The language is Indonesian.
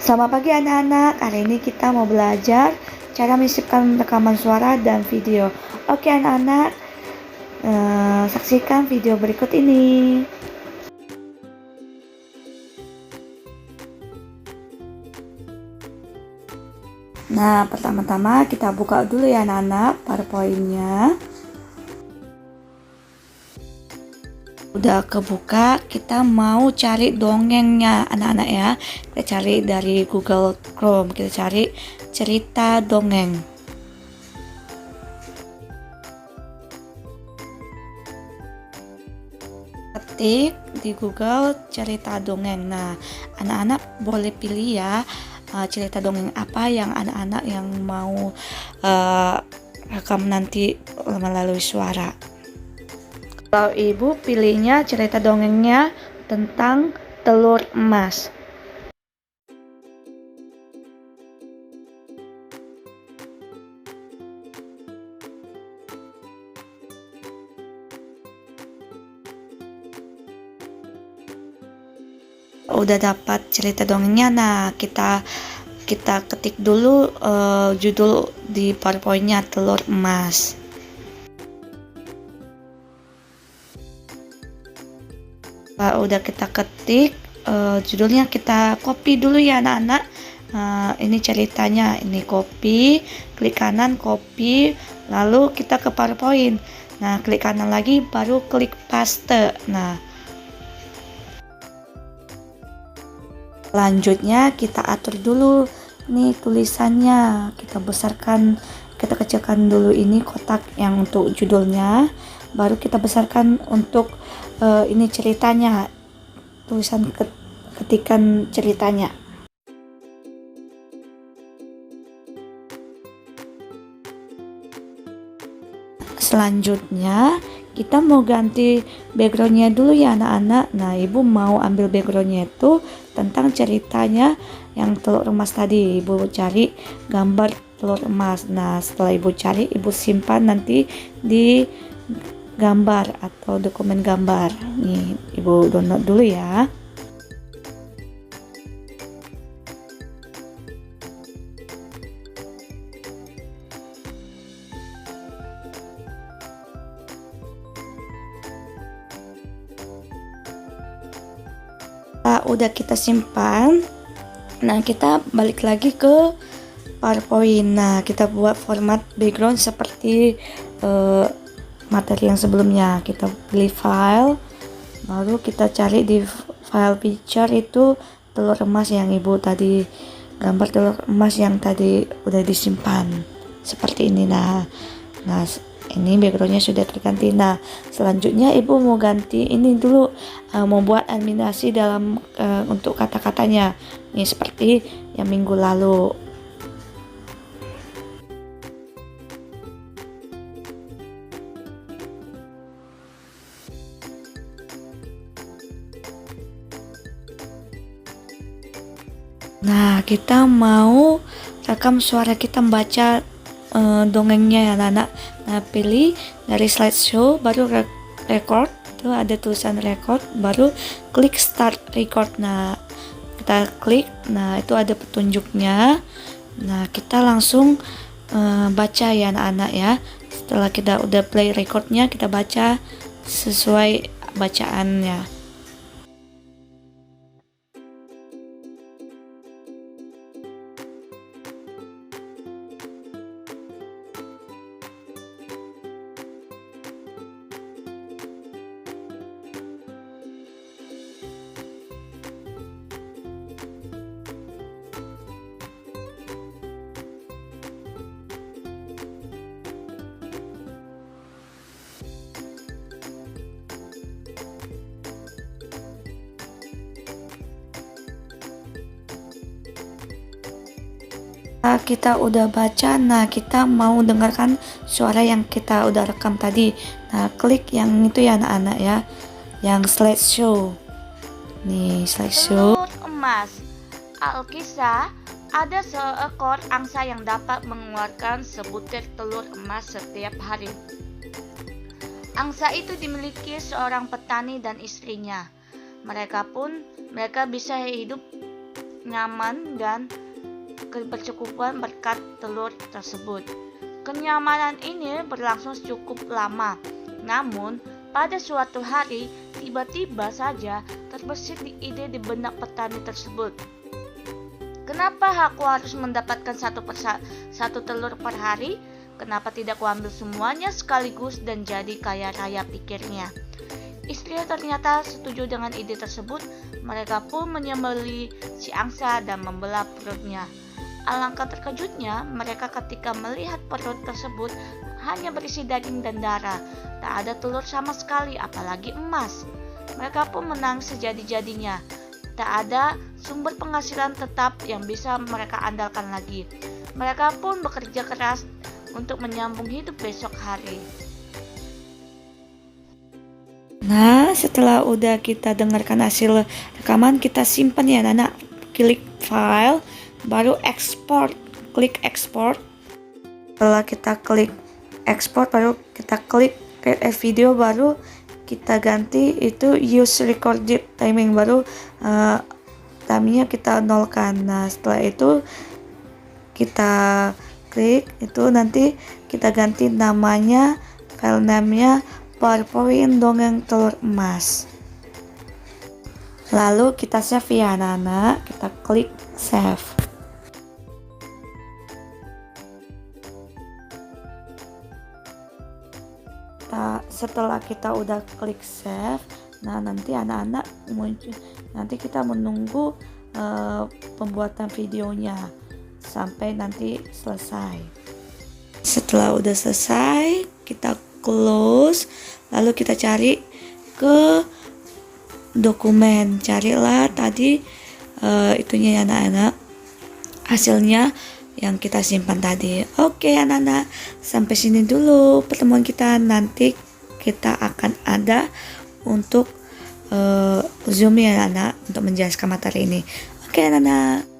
Selamat pagi anak-anak, hari ini kita mau belajar cara menyisipkan rekaman suara dan video. Oke anak-anak, saksikan video berikut ini. Nah, pertama-tama kita buka dulu ya anak-anak PowerPoint-nya. Udah kebuka, kita mau cari dongengnya anak-anak ya. Kita cari dari Google Chrome, kita cari cerita dongeng. Ketik di Google cerita dongeng. Nah, anak-anak boleh pilih ya cerita dongeng apa yang anak-anak yang mau rekam nanti melalui suara. Kalau ibu pilihnya cerita dongengnya tentang telur emas. Udah dapat cerita dongengnya, nah kita ketik dulu judul di PowerPoint-nya telur emas. Udah kita ketik judulnya, kita copy dulu ya anak-anak. Ini ceritanya, ini copy, klik kanan copy, lalu kita ke PowerPoint. Nah, klik kanan lagi baru klik paste. Nah, selanjutnya kita atur dulu nih tulisannya, kita besarkan, kita kecilkan dulu ini kotak yang untuk judulnya, baru kita besarkan untuk ini ceritanya, tulisan ketikan ceritanya. Selanjutnya kita mau ganti backgroundnya dulu ya anak-anak. Nah, ibu mau ambil backgroundnya itu tentang ceritanya yang telur emas tadi. Ibu cari gambar telur emas. Nah, setelah ibu cari, ibu simpan nanti di gambar atau dokumen gambar. Nih, ibu download dulu ya. Udah kita simpan. Nah, kita balik lagi ke PowerPoint. Nah, kita buat format background seperti materi yang sebelumnya. Kita pilih file, baru kita cari di file picture itu telur emas yang ibu tadi, gambar telur emas yang tadi udah disimpan seperti ini. Nah, ini backgroundnya sudah terganti. Nah, selanjutnya ibu mau ganti ini dulu, mau buat animasi dalam untuk kata-katanya. Ini seperti yang minggu lalu. Nah, kita mau rekam suara kita membaca dongengnya ya anak-anak. Nah, pilih dari slideshow, baru record, tuh ada tulisan record, baru klik start record. Nah, kita klik, nah itu ada petunjuknya. Nah, kita langsung baca ya anak-anak ya. Setelah kita udah play recordnya, kita baca sesuai bacaannya. Kita udah baca, nah kita mau dengarkan suara yang kita udah rekam tadi. Nah, klik yang itu ya anak-anak ya, yang slideshow. Nih, slideshow. Telur emas. Alkisah, ada seekor angsa yang dapat mengeluarkan sebutir telur emas setiap hari. Angsa itu dimiliki seorang petani dan istrinya. Mereka bisa hidup nyaman dan kebercukupan berkat telur tersebut. Kenyamanan ini berlangsung cukup lama, namun pada suatu hari tiba-tiba saja terbesit ide di benak petani tersebut. Kenapa aku harus mendapatkan satu telur per hari? Kenapa tidak kuambil semuanya sekaligus dan jadi kaya raya, pikirnya. Istrinya ternyata setuju dengan ide tersebut. Mereka pun menyembelih si angsa dan membelah perutnya. Alangkah terkejutnya mereka ketika melihat perut tersebut hanya berisi daging dan darah. Tak ada telur sama sekali, apalagi emas. Mereka pun menangis sejadi-jadinya. Tak ada sumber penghasilan tetap yang bisa mereka andalkan lagi. Mereka pun bekerja keras untuk menyambung hidup besok hari. Nah, setelah udah kita dengarkan hasil rekaman, kita simpan ya anak. Klik file, baru export, klik export. Setelah kita klik export, baru kita klik create video, baru kita ganti itu use recorded timing, baru timingnya kita nolkan. Nah, setelah itu kita klik itu, nanti kita ganti namanya, file name-nya PowerPoint dongeng telur emas. Lalu kita save ya anak-anak, kita klik save. Setelah kita udah klik save, nah nanti anak-anak muncul, nanti kita menunggu pembuatan videonya sampai nanti selesai. Setelah udah selesai, kita close, lalu kita cari ke dokumen, carilah tadi itunya ya anak-anak, hasilnya yang kita simpan tadi. Oke anak-anak, sampai sini dulu pertemuan kita. Nanti kita akan ada untuk Zoom ya anak-anak untuk menjelaskan materi ini. Oke anak-anak.